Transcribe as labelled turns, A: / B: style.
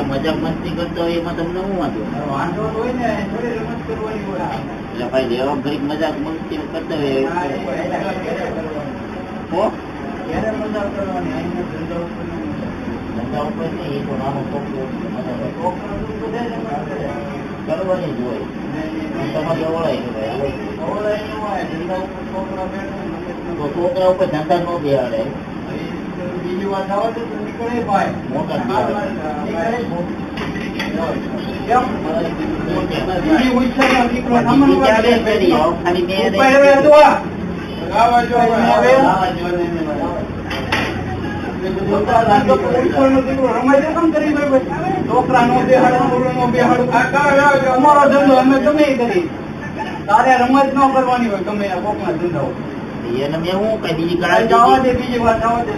A: મજાક મસ્તી કરતો હોય એમાં તમને શું વાંધો હોય ને રમત કરવાની હોય એટલે ભાઈ લેવા ઘડીક મજાક મસ્તી કરતો હોય ધંધા ઉપર નહીં એ તો નાનો છોકરો કરવાની જ હોય તમારે છોકરા ઉપર ધંધા ન બેહાડે બીજી વાત આવે તો નીકળે ભાઈ મોટા છોકરા નો બેહાડું અમારો ધંધો અમે ગમે કરી તારે રમત ન કરવાની હોય ગમે કોક ના ધંધો એને મેં હું કઈ બીજી જવા દે બીજી વાત જવા દે